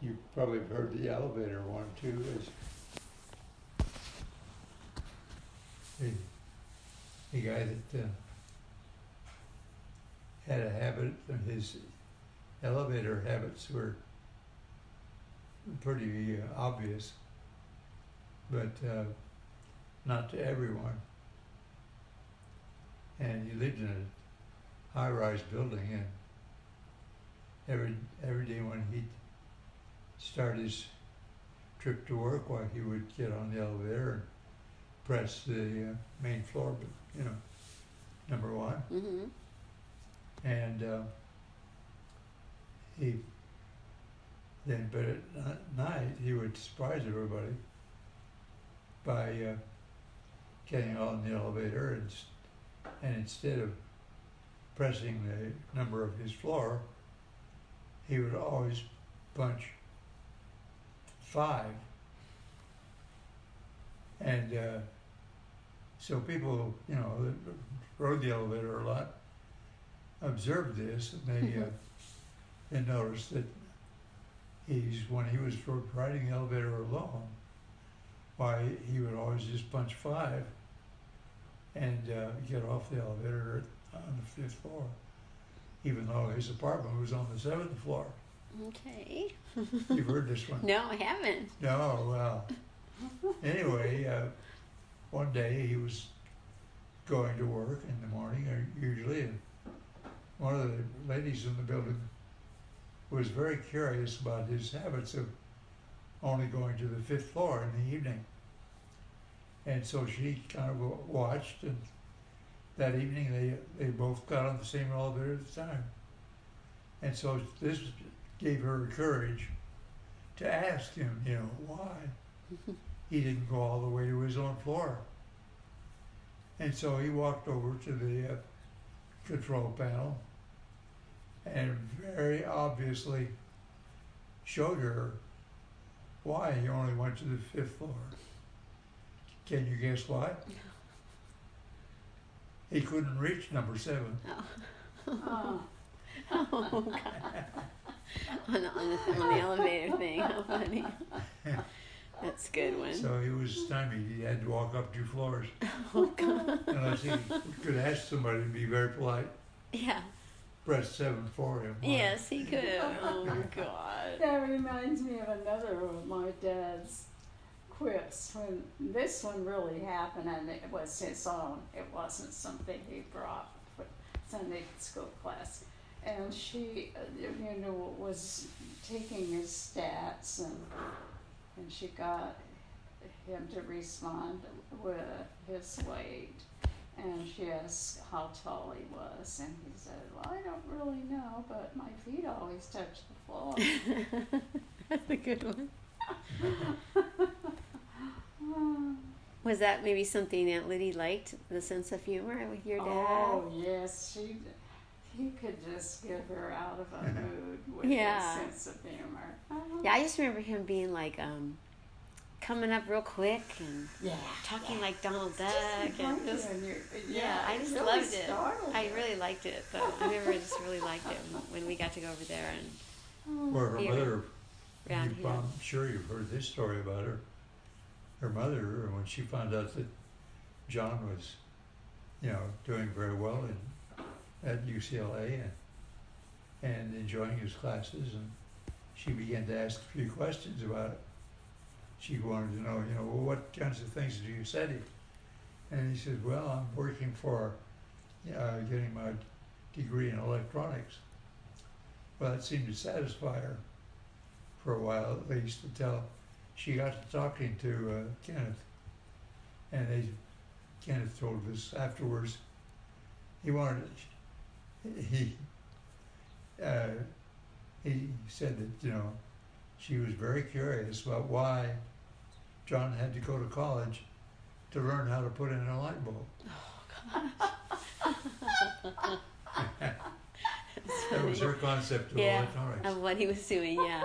You probably have heard the elevator one too. Is the guy that had a habit, and his elevator habits were pretty obvious, but not to everyone. And he lived in a high-rise building, and every day when he'd start his trip to work, why he would get on the elevator and press the main floor, but number one. Mm-hmm. And but at night he would surprise everybody by getting on the elevator, and instead of pressing the number of his floor, he would always punch 5. And so people, that rode the elevator a lot, observed this, and they noticed that when he was riding the elevator alone, why he would always just punch 5 and get off the elevator on the 5th floor, even though his apartment was on the 7th floor. Okay. You've heard this one? No, I haven't. No, well. Anyway, one day he was going to work in the morning, usually, and one of the ladies in the building was very curious about his habits of only going to the 5th floor in the evening. And so she kind of watched, and that evening they both got on the same elevator at the time. And so this gave her courage to ask him, why he didn't go all the way to his own floor. And so he walked over to the control panel and very obviously showed her why he only went to the 5th floor. Can you guess why? He couldn't reach number 7. Oh, oh God. on the elevator thing. How funny. That's a good one. So he was stymied. He had to walk up 2 floors. Oh God. Unless he could ask somebody to be very polite. Yeah. Press 7 for him. Yes, he could have. Oh God. That reminds me of another of my dad's quips. When this one really happened, and it was his own. It wasn't something he brought for Sunday school class. And she, was taking his stats, and she got him to respond with his weight. And she asked how tall he was, and he said, "Well, I don't really know, but my feet always touch the floor." That's a good one. Was that maybe something Aunt Liddy liked, the sense of humor with your dad? Oh, yes. He could just get her out of a mood with his sense of humor. Yeah, I just remember him being like, coming up real quick and talking like Donald Duck. And just, I just really loved it. I really liked it, though. I remember I just really liked it when we got to go over there. And Where her mother, around here. I'm sure you've heard this story about her. Her mother, when she found out that John was, doing very well at UCLA and enjoying his classes, and she began to ask a few questions about it. She wanted to know, well, what kinds of things do you study? And he said, well, I'm working for getting my degree in electronics. Well, it seemed to satisfy her for a while, at least, until she got to talking to Kenneth. And Kenneth told us afterwards, he said that, she was very curious about why John had to go to college to learn how to put in a light bulb. Oh, gosh. That was her concept of electronics. Of what he was doing, yeah.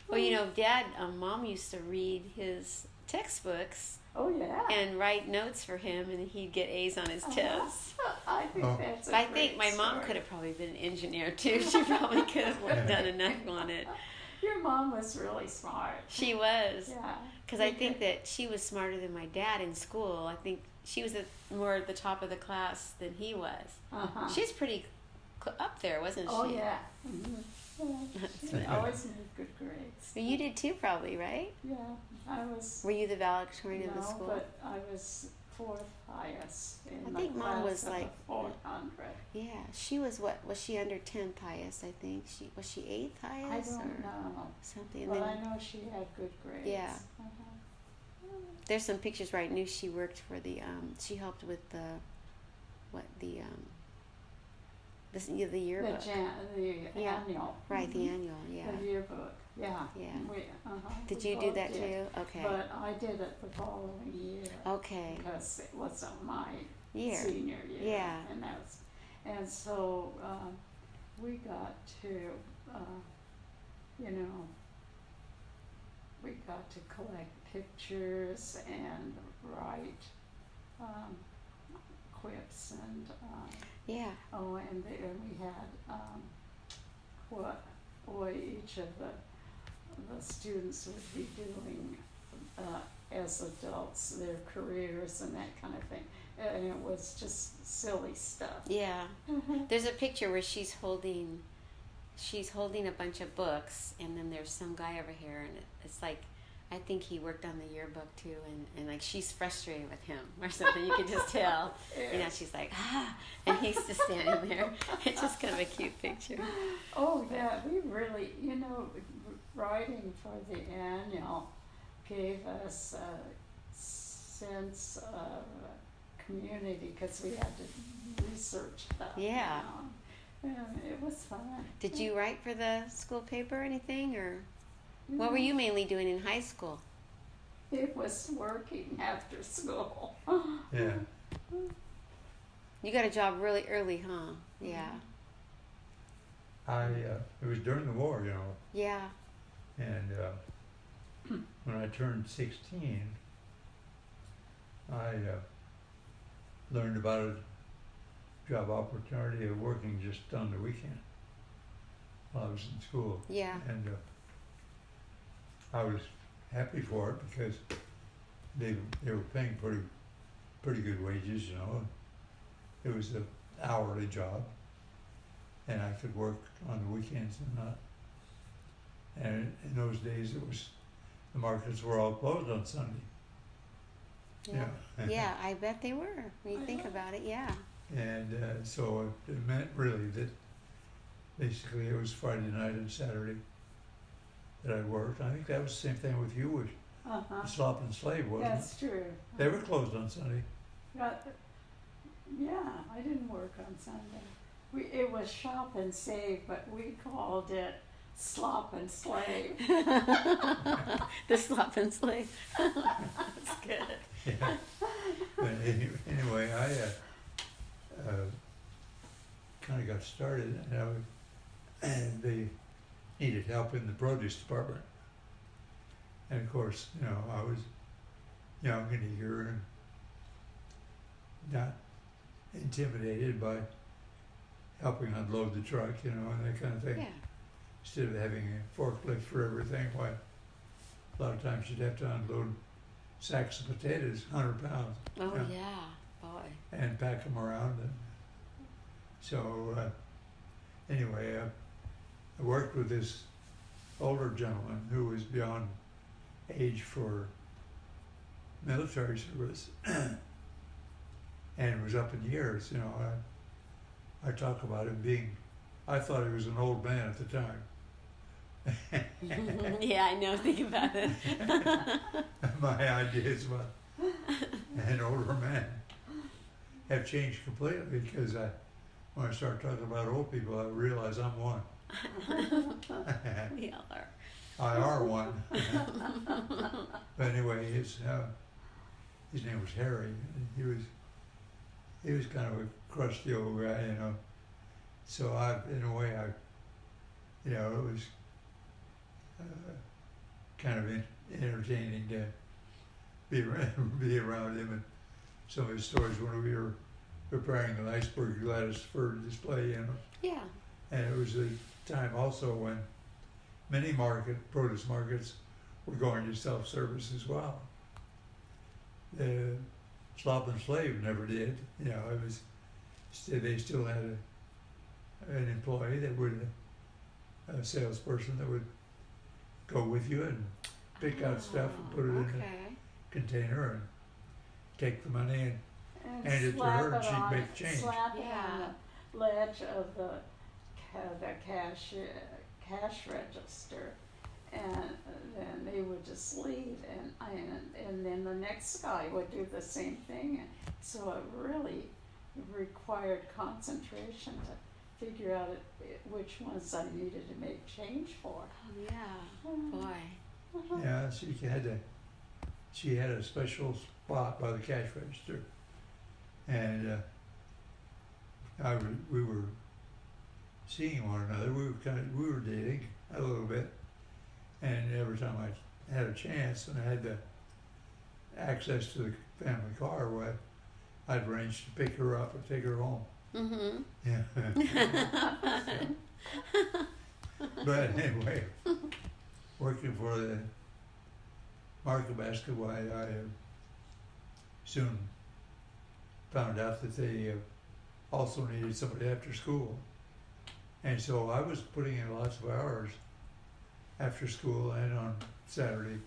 Well, Dad, Mom used to read his textbooks Oh, yeah. and write notes for him, and he'd get A's on his tests. I I think Oh. that's a But I great think my mom story. could have probably been an engineer too. She probably could have done enough on it. Your mom was really smart. She was. Yeah. Because I think that she was smarter than my dad in school. I think she was more at the top of the class than he was. Uh-huh. She's pretty up there, wasn't Oh, she? yeah. Mm-hmm. Yeah. She always made good grades. Well, you did too, probably, right? Yeah, I was. Were you the valedictorian of the No, school? but I was fourth highest in I my think Mom class was of like 400. Yeah, she was what? Was she under 10th highest? I think was she 8th I highest don't or know, something. And but then I know she had good grades. Yeah. Uh-huh. there's some pictures where I knew she worked for the she helped with the the yearbook. The Yeah. annual. Right, the Mhm. annual. Yeah. The yearbook. Yeah. Yeah. We Did you do both that did. too? Okay. But I did it the following year. Okay. Because it wasn't my Year. senior year. Yeah. And so we got to, we got to collect pictures and write quips and Yeah. and we had what each of the students would be doing as adults, their careers and that kind of thing. And it was just silly stuff. Yeah. There's a picture where she's holding a bunch of books, and then there's some guy over here, and it's like, I think he worked on the yearbook too, and like she's frustrated with him or something. You can just tell. She's like, and he's just standing there. It's just kind of a cute picture. Oh yeah, we really, writing for the annual gave us a sense of community because we had to research stuff. Yeah. And it was fun. Did you write for the school paper or anything, or what were you mainly doing in high school? It was working after school. Yeah. You got a job really early, huh? Yeah. It was during the war, Yeah. and when I turned 16, I learned about a job opportunity of working just on the weekend while I was in school. Yeah. And I was happy for it because they were paying pretty good wages, It was an hourly job, and I could work on the weekends and not. And in those days, the markets were all closed on Sunday. Yeah. Yeah, I bet they were. When you think about it, yeah. And so it meant really that basically it was Friday night and Saturday that I worked. I think that was the same thing with you with Slop and Slave, wasn't That's true. They were closed on Sunday. Yeah, I didn't work on Sunday. It was Shop and Save, but we called it Slop and Slave. The Slop and Slave. That's good. Yeah. But anyway, I kind of got started, and they needed help in the produce department. And of course, I was young and eager and not intimidated by helping unload the truck, and that kind of thing. Yeah. Instead of having a forklift for everything, why a lot of times you'd have to unload sacks of potatoes, 100 pounds. Oh yeah, boy. And pack them around. And so anyway, I worked with this older gentleman who was beyond age for military service and was up in years. I talk about him being, I thought he was an old man at the time. Yeah, I know. Think about it. My ideas about an older man have changed completely because when I start talking about old people, I realize I'm one. We all are. I are one. But anyway, his name was Harry. And he was kind of a crusty old guy, So in a way, it was kind of entertaining to be around him, and some of his stories when we were preparing an iceberg lettuce for display, you know. Yeah. And it was a time also when many produce markets were going to self-service as well. The Slop and Slave never did, you know, it was, they still had an employee that would, a salesperson that would go with you and pick out stuff and put it in the container and take the money and hand it to her and she'd make change. Slap it on the ledge of the cash register, and then they would just leave, and then the next guy would do the same thing. So it really required concentration to figure out which ones I needed to make change for. Oh yeah, boy. Yeah, she had a special spot by the cash register, and we were seeing one another. We were dating a little bit, and every time I had a chance and I had the access to the family car, well, I'd arrange to pick her up and take her home. Mm-hmm. Yeah. But anyway, working for the Market Basket, I soon found out that they also needed somebody after school. And so I was putting in lots of hours after school and on Saturday,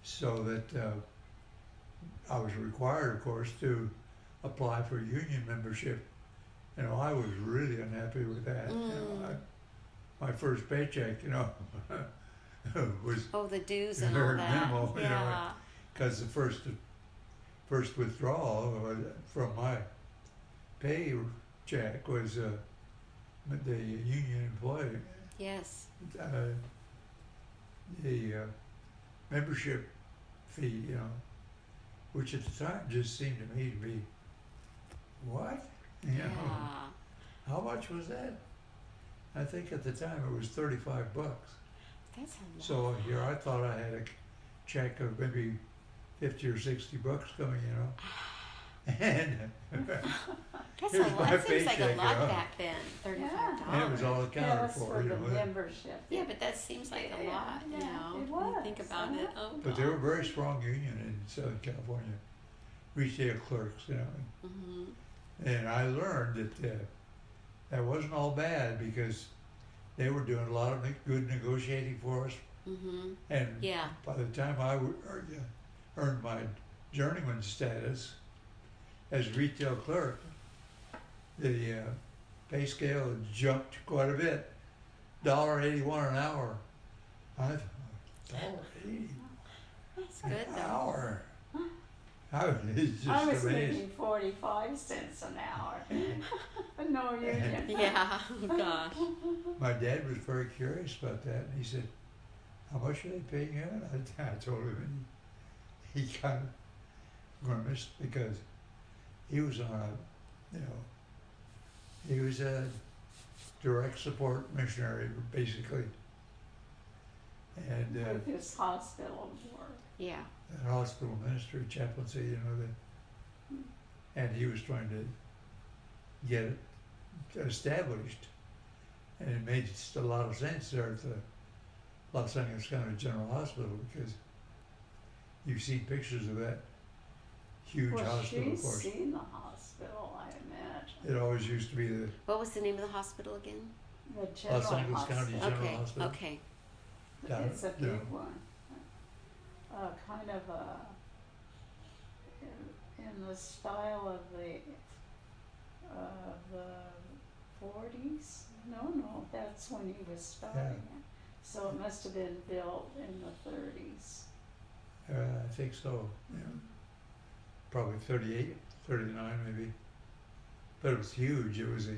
so that I was required, of course, to apply for union membership. You know, I was really unhappy with that. You know, my first paycheck, you know, was the dues and all very that. minimal, you know, Yeah. because the first withdrawal from my paycheck was the union employee. Yes. The membership fee, you know, which at the time just seemed to me to be, what? You know, how much was that? I think at the time it was $35. That's a lot. So here I thought I had a check of maybe $50 or $60 coming, you know. And That's here's a lot. my That seems like a paycheck, lot you know. back then. $35. And it was all That accounted was for, for you the know. membership. Yeah, but that seems like a lot, you know. It When you was. think about it. Oh, But they were a very strong union in Southern California, retail clerks, you know. Mm-hmm. And I learned that that wasn't all bad because they were doing a lot of good negotiating for us. Mm-hmm. And Yeah. by the time I earned my journeyman status as retail clerk, the pay scale had jumped quite a bit. $1.81 an hour. I thought, $1.80 That's an good though. hour. I was just I was amazed. making 45 cents an hour. No union. Yeah. Oh, gosh. My dad was very curious about that, and he said, "How much are they paying you?" And I told him, and he kind of grimaced because he was on he was a direct support missionary, basically, and With his hospital work. Yeah. hospital ministry, chaplaincy, you know, and he was trying to get it established, and it made a lot of sense there at the Los Angeles County General Hospital, because you've seen pictures of that huge hospital, of She's course. seen the hospital, I imagine. It always used to be the What was the name of the hospital again? The general Los Angeles County hospital. General Okay. Hospital. Okay. Down, It's a you know. big one. Kind of in the style of the 40s. No, that's when he was starting it. So it must have been built in the 30s. I think so. Yeah. Probably 38, 39 maybe. But it was huge. It was a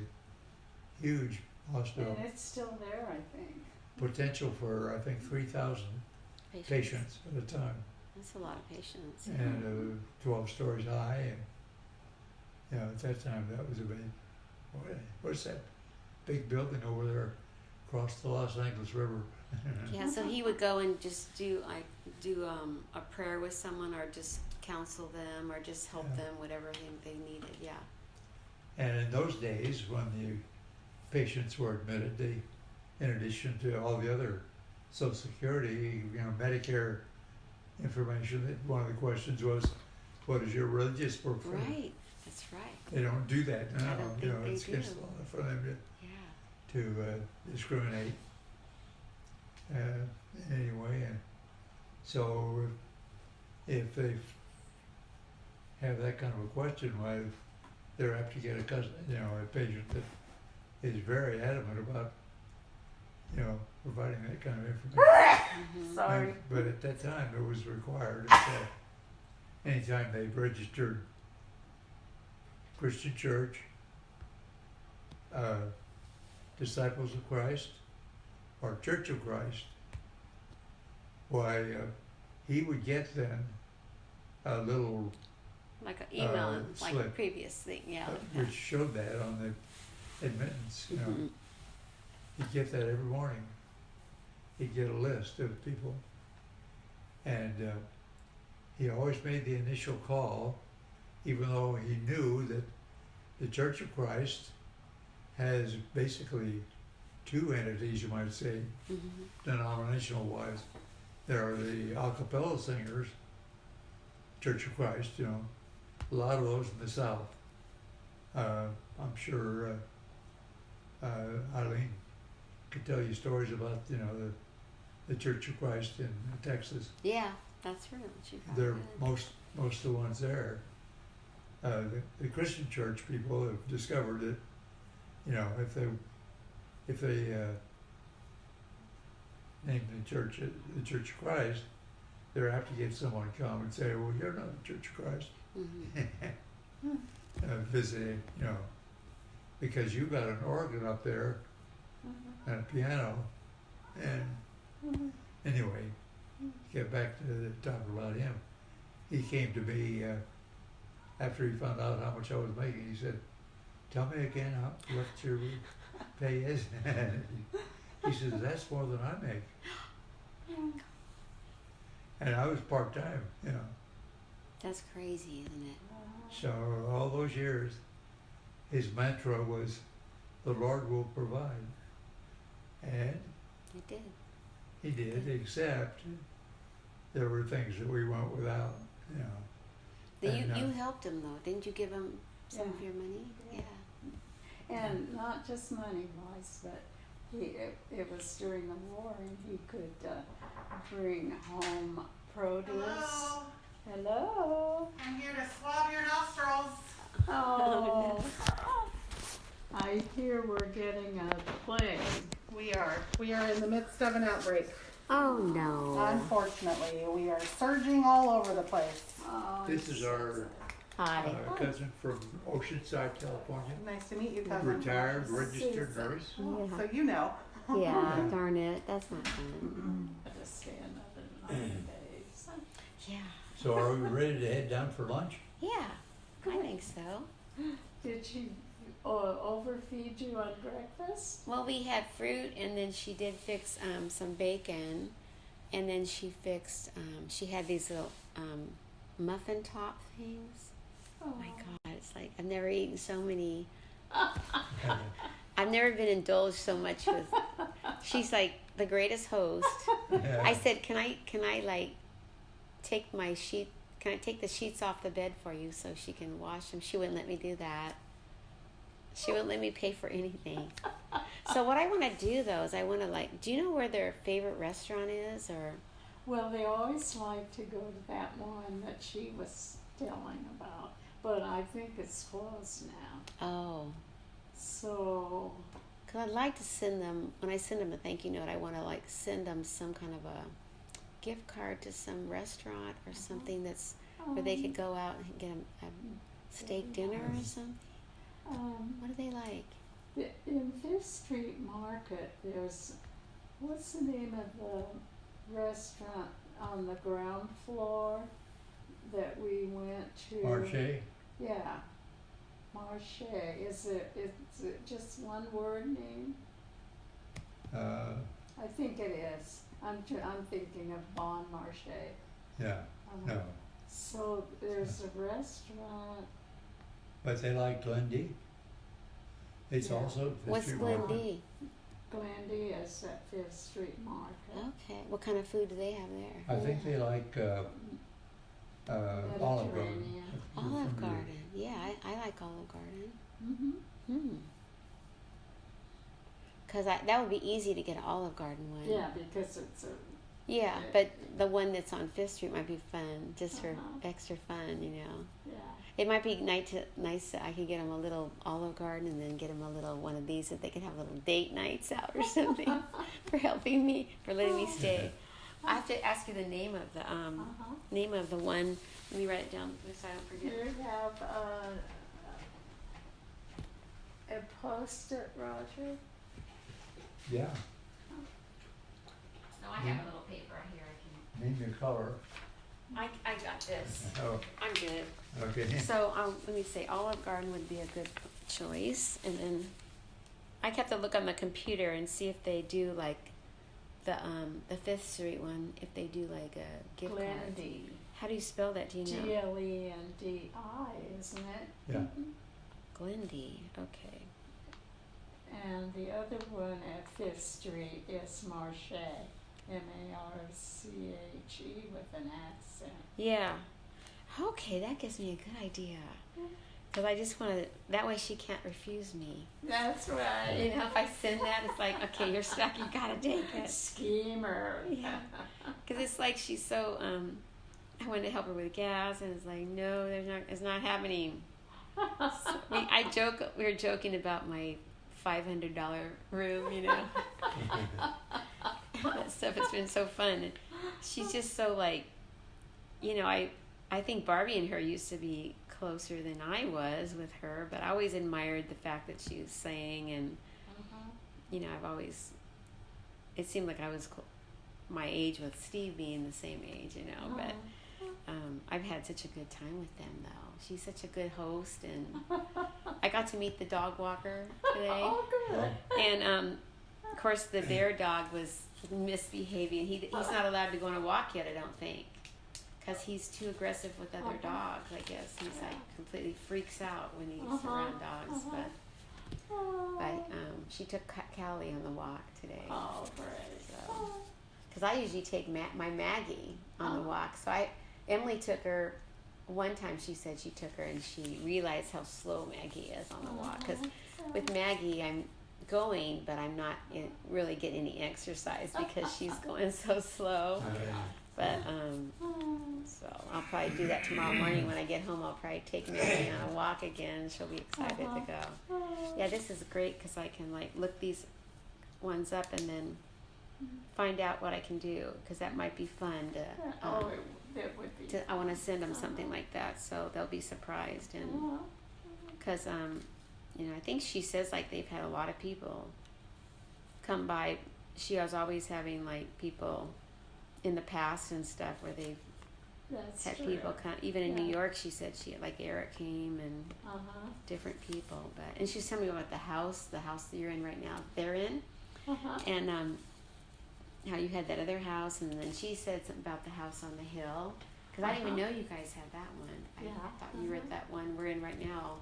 huge hospital. And it's still there, I think. Potential for, I think, 3,000 patients at a time. That's a lot of patients. And 12 stories high. And, you know, at that time, that was a big, what's that big building over there across the Los Angeles River? Yeah, so he would go and just do like do a prayer with someone, or just counsel them, or just help Yeah. them, whatever they needed. Yeah. And in those days, when the patients were admitted, they, in addition to all the other Social Security, Medicare information, that one of the questions was, what is your religious profile? Right. That's right. They don't do that now. I don't think they It's do. against the law for them Yeah. to discriminate. Anyway, and so if they have that kind of a question, why they're apt to get a patient that is very adamant about providing that kind of information. Sorry. But at that time, it was required. So anytime they registered Christian Church, Disciples of Christ, or Church of Christ, why he would get then a little Like an email, like a slip. previous thing. Yeah. which showed that on the admittance. Mhm. He'd get that every morning. He'd get a list of people, and he always made the initial call, even though he knew that the Church of Christ has basically two entities, you might say, Mhm. denominational wise. There are the a cappella singers, Church of Christ, a lot of those in the South. I'm sure Eileen could tell you stories about, the Church of Christ in Texas. Yeah, that's real. She They're probably did. most of the ones there. The Christian church people have discovered that, if they name the Church of Christ, they're apt to get someone come and say, "Well, you're not the Church of Christ," Mhm. visiting, because you got an organ up there and a piano, and anyway, get back to talking about him. He came to me after he found out how much I was making. He said, "Tell me again what your pay is." He says, "That's more than I make." And I was part-time, That's crazy, isn't it? So all those years, his mantra was, "The Lord will provide." And It did. he did, except there were things that we went without, And, You helped him though, didn't you? Give him some of Yeah. your money. Yeah. And not just money wise, but it was during the war, and he could bring home produce. Hello. I'm here to swab your nostrils. Oh. I hear we're getting a plague. We are in the midst of an outbreak. Oh no. Unfortunately, we are surging all over the place. Oh, this is our Hi. cousin from Oceanside, California, Nice to meet you, cousin. retired registered Susan. nurse. So you know. Yeah, darn it. That's not fun. Just stay another 9 days. Yeah. So are we ready to head down for lunch? Yeah, I think so. Did she overfeed you on breakfast? Well, we had fruit, and then she did fix some bacon, and then she fixed, she had these little muffin top things. Oh my God, it's like, I've never eaten so many. I've never been indulged so much with. She's like the greatest host. I said, can I like take my sheet? Can I take the sheets off the bed for you so she can wash them? She wouldn't let me do that. She wouldn't let me pay for anything. So what I want to do though is I want to do you know where their favorite restaurant is, or? Well, they always like to go to that one that she was telling about, but I think it's closed now. Oh. So, Because I'd like to send them, when I send them a thank you note, I want to send them some kind of a gift card to some restaurant or something that's where they could go out and get a steak dinner or something. What do they like? in Fifth Street Market, there's, what's the name of the restaurant on the ground floor that we went to? Marche? Yeah, Marche. Is it just one word name? Uh, I think it is. I'm thinking of Bon Marché. Yeah, no. So there's a restaurant. But they like Glendy. It's Yeah. also Fifth What's Street Glen Market. D? Glendy is at Fifth Street Market. Okay. What kind of food do they have there? I think they like Olive Garden. Mediterranean. Olive From Garden. Yeah, I like Olive Garden. Mm-hmm. Because that would be easy to get an Olive Garden one. Yeah, because it's a Yeah, but the one that's on Fifth Street might be fun, just for Uh-huh. extra fun, you know. yeah. It might be nice that I could get them a little Olive Garden and then get them a little one of these that they could have little date nights out or something for helping me, for letting me stay. I have to ask you the name of the name of the one. Let me write it down so I don't forget. You have a post-it, Roger? Yeah, No, I have a little paper here. name your color. I got this. Oh, I'm good. okay. So let me say Olive Garden would be a good choice, and then I have to look on the computer and see if they do like the Fifth Street one. If they do like a gift card. Glendy. How do you spell that? Do you know? Glendi, isn't it? Yeah. Glendy. Okay. And the other one at Fifth Street is Marché, Marche with an accent. Yeah. Okay, that gives me a good idea. Because I just want to. That way she can't refuse me. That's right. You know, if I send that, it's like, okay, you're stuck. You gotta take it. Schemer. Yeah. Because it's like she's so. I wanted to help her with gas, and it's like, no, there's not. It's not happening. So we were joking about my $500 room, you know. That stuff. It's been so fun. And she's just so like, you know, I think Barbie and her used to be closer than I was with her, but I always admired the fact that she was sang, and you know, it seemed like I was my age with Steve being the same age, you know, but I've had such a good time with them though. She's such a good host, and I got to meet the dog walker today. Oh, good. And of course the bear dog was misbehaving. He's not allowed to go on a walk yet, I don't think, because he's too aggressive with other dogs. I guess he's like completely freaks out when he's around dogs. But she took Callie on the walk today. Oh, great. So, because I usually take my Maggie on the walk. So Emily took her. One time she said she took her and she realized how slow Maggie is on the walk. Because with Maggie, I'm going, but I'm not really getting any exercise because she's going so slow. But so I'll probably do that tomorrow morning when I get home. I'll probably take Maggie on a walk again. She'll be excited to go. Yeah, this is great because I can like look these ones up and then find out what I can do, because that might be fun to. It would be. I want to send them something like that, so they'll be surprised, and because you know, I think she says like they've had a lot of people come by. She was always having like people in the past and stuff where they've That's had true. people come. Even in New Yeah. York, she said she like Eric came and different people. But and she's telling me about the house that you're in right now. They're in, and how you had that other house, and then she said something about the house on the hill. Because I didn't even know you guys had that one. I thought you were at that one we're in right now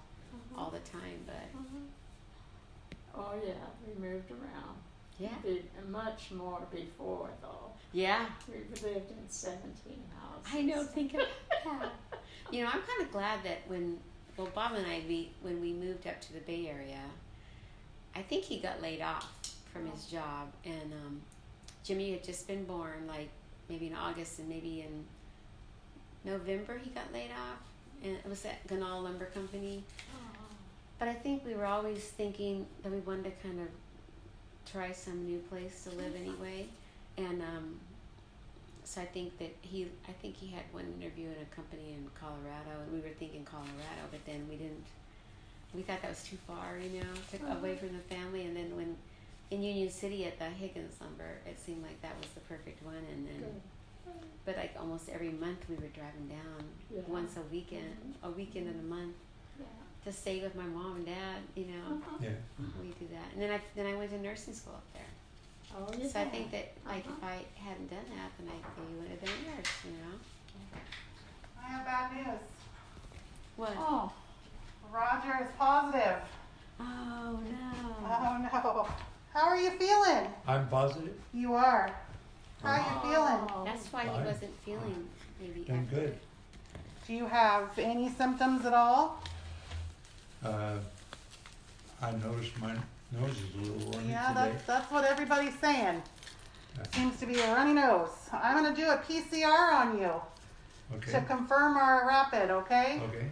all the time, but Oh yeah, we moved around. yeah. Much more before though. Yeah. We lived in 17 houses. I know, think about that. You know, I'm kind of glad that Bob and I, when we moved up to the Bay Area, I think he got laid off from his job, and Jimmy had just been born, like maybe in August, and maybe in November he got laid off, and it was at Ganal Lumber Company. But I think we were always thinking that we wanted to kind of try some new place to live anyway, and so I think he had one interview in a company in Colorado, and we were thinking Colorado, but then we thought that was too far, you know, away from the family. And then when in Union City at the Higgins Lumber, it seemed like that was the perfect one, and then but like almost every month we were driving down once a weekend in a month to stay with my mom and dad, you know. Yeah. We do that, and then I went to nursing school up there. Oh, So I think that, like, if I hadn't done that, then you would have been yours, you know? I have bad news. What? Oh, Roger is positive. Oh, no. Oh no. How are you feeling? I'm positive. You are. How are you feeling? oh. That's why he Fine. wasn't feeling maybe. Doing good. Do you have any symptoms at all? I noticed my nose is a little runny Yeah, today. that's what everybody's saying. Yeah. Seems to be a runny nose. I'm gonna do a PCR on you to Okay. confirm our rapid, okay? Okay.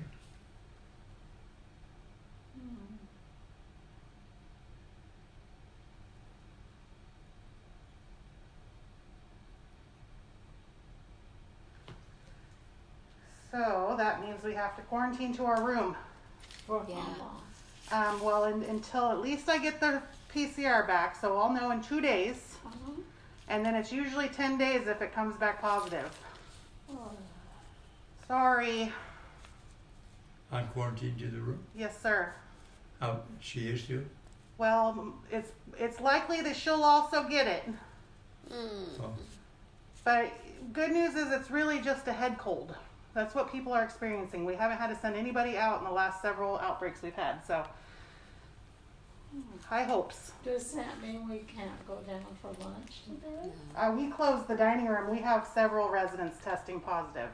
So that means we have to quarantine to our room. For Yeah. how long? Well, until at least I get the PCR back, so I'll know in 2 days. Uh-huh. And then it's usually 10 days if it comes back positive. Oh. Sorry. I'm quarantined to the room. Yes, sir. How she is too? Well, it's likely that she'll also get it. Mm. Oh, But good news is it's really just a head cold. That's what people are experiencing. We haven't had to send anybody out in the last several outbreaks we've had, so high hopes. Does that mean we can't go down for lunch today? We closed the dining room. We have several residents testing positive,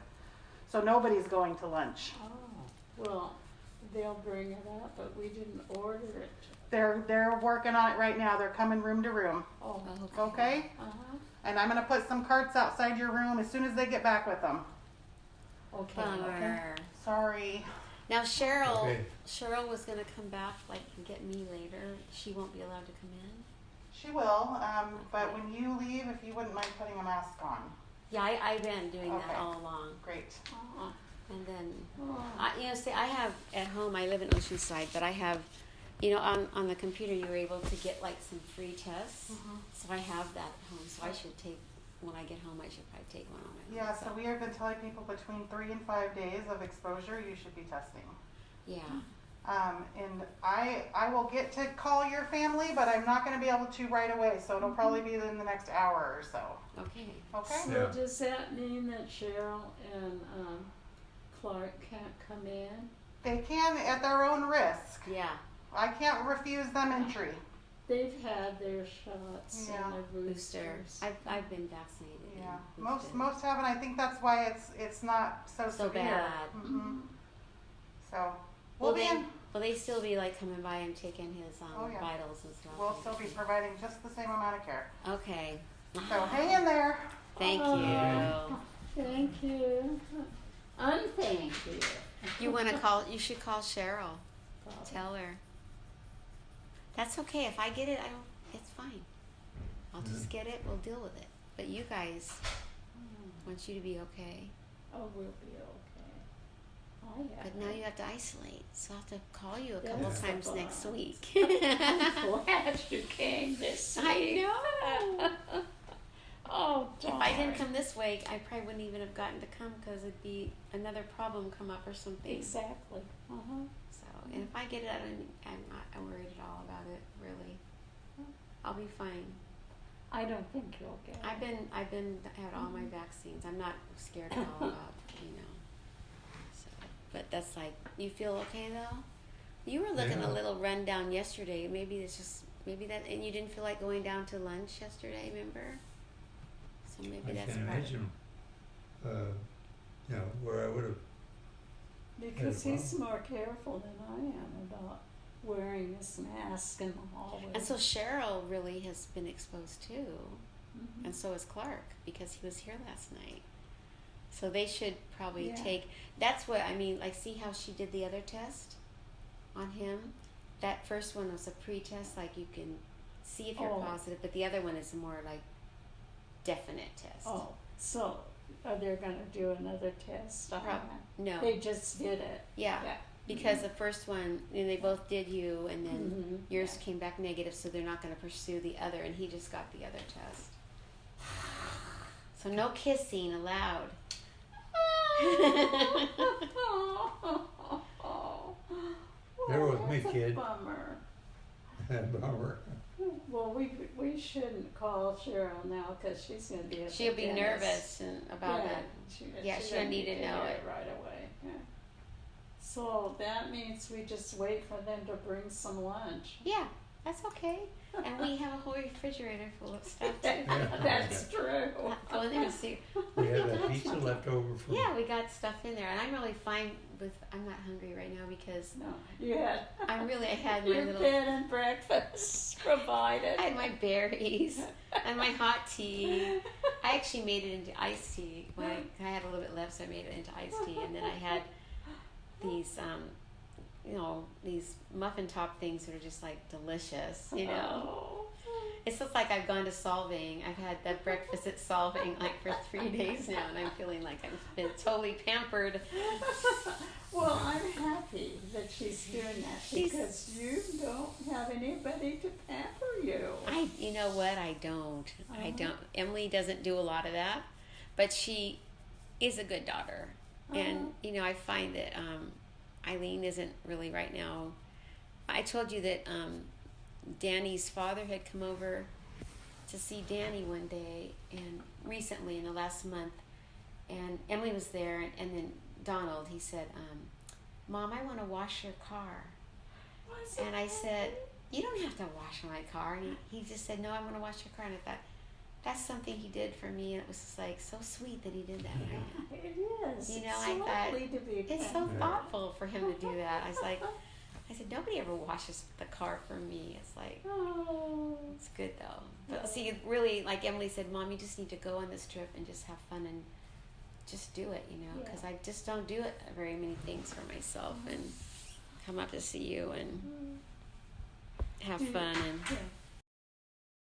so nobody's going to lunch. Oh, well, they'll bring it up, but we didn't order it. They're working on it right now. They're coming room to room. Oh, Okay? uh-huh, And I'm gonna put some carts outside your room as soon as they get back with them. okay. Bummer. Sorry. Now Cheryl, Okay. Cheryl was gonna come back, like, and get me later. She won't be allowed to come in. She will, but when you leave, if you wouldn't mind putting a mask on. Yeah, I've been doing Okay. that all along. Great. Uh-huh. And then, Oh. you know, see, I have at home. I live in Oceanside, but I have, you know, on the computer, you were able to get like some free tests. Mhm. So I have that at home. So I should take when I get home. I should probably take one on my. Yeah, so we have been telling people between 3 and 5 days of exposure, you should be testing. Yeah. And I will get to call your family, but I'm not gonna be able to right away, so it'll probably be in the next hour or so. Okay. Okay? So Yeah. does that mean that Cheryl and Clark can't come in? They can at their own risk. Yeah. I can't refuse them entry. They've had their shots Yeah. and their Booster. boosters. I've been vaccinated. and Yeah, boosted. most haven't. I think that's why it's not so So severe. bad. Hmm. So Will we'll be they? in, Will they still be like coming by and taking his Oh, yeah. vitals and stuff? we'll still be providing just the same amount of care. Okay. So hang in there. Thank Oh. you. Thank you. Unthank you. You want to call? You should call Cheryl. Tell her. That's okay. If I get it, I don't. It's fine. I'll just get it. We'll deal with it. But you guys want you to be okay. Oh, we'll be okay. Oh, yeah. But now you have to isolate, so I'll have to call you a couple That's the times boss. next week. I'm glad you came this I week. know. Oh, If I didn't come this week, I probably wouldn't even have gotten to come because it'd be another problem come up or something. Exactly. Uh-huh. So, and if I get it, I'm not worried at all about it. Really, I'll be fine. I don't think you'll get it. I've had all my vaccines. I'm not scared at all about, you know. So, but that's like, you feel okay though? You were looking Yeah. a little run down yesterday. Maybe that, and you didn't feel like going down to lunch yesterday, remember? So maybe I that's can't part imagine, where I would have. Because Yeah, he's more careful than I am about wearing this mask in the hallway. And so Cheryl really has been exposed too, Mhm. and so is Clark because he was here last night. So they should probably Yeah. take. That's what I mean. Like, see how she did the other test on him. That first one was a pre-test, like you can see if you're Oh. positive, but the other one is a more like definite test. Oh, so are they going to do another test on Prob- that? No. They just did it. Yeah. Yeah. Because the first one, and they both did you, and then Mhm. yours came back negative, so they're not going to pursue the other, and he just got the other test. So no kissing allowed. Bear with me, That's a kid. Bummer. Bummer. Well, we shouldn't call Cheryl now because she's going to be at She'll the be dentist. nervous about Yeah, it. she Yeah, she'll doesn't need to know hear it. right away. Yeah. So that means we just wait for them to bring some lunch. Yeah, that's okay. And we have a whole refrigerator full of stuff too. That's true. Go in there and see. We had that pizza left over from. Yeah, we got stuff in there, and I'm really fine with. I'm not hungry right now because No, you had. I had my your little. bed and breakfast provided. I had my berries and my hot tea. I actually made it into iced tea. When I had a little bit left, so I made it into iced tea, and then I had these, these muffin top things that are just like delicious. Oh. It's just like I've gone to Solving. I've had that breakfast at Solving like for 3 days now, and I'm feeling like I've been totally pampered. Well, I'm happy that she's doing that because you don't have anybody to pamper you. You know what? I don't. I don't. Emily doesn't do a lot of that, but she is a good daughter. And, I find that Eileen isn't really right now. I told you that Danny's father had come over to see Danny one day, and recently in the last month, and Emily was there, and then Donald, he said, Mom, I want to wash your car. And I said, you don't have to wash my car. And he just said, no, I want to wash your car. And I thought, that's something he did for me, and it was just like so sweet that he did that right now. It is. I It's thought, lovely to be it's so pampered. thoughtful for him to do that. I said, nobody ever washes the car for me. It's like, Oh. it's good though. But see, really, like Emily said, Mom, you just need to go on this trip and just have fun and just do it, because I just don't do it very many things for myself, and come up to see you and have fun and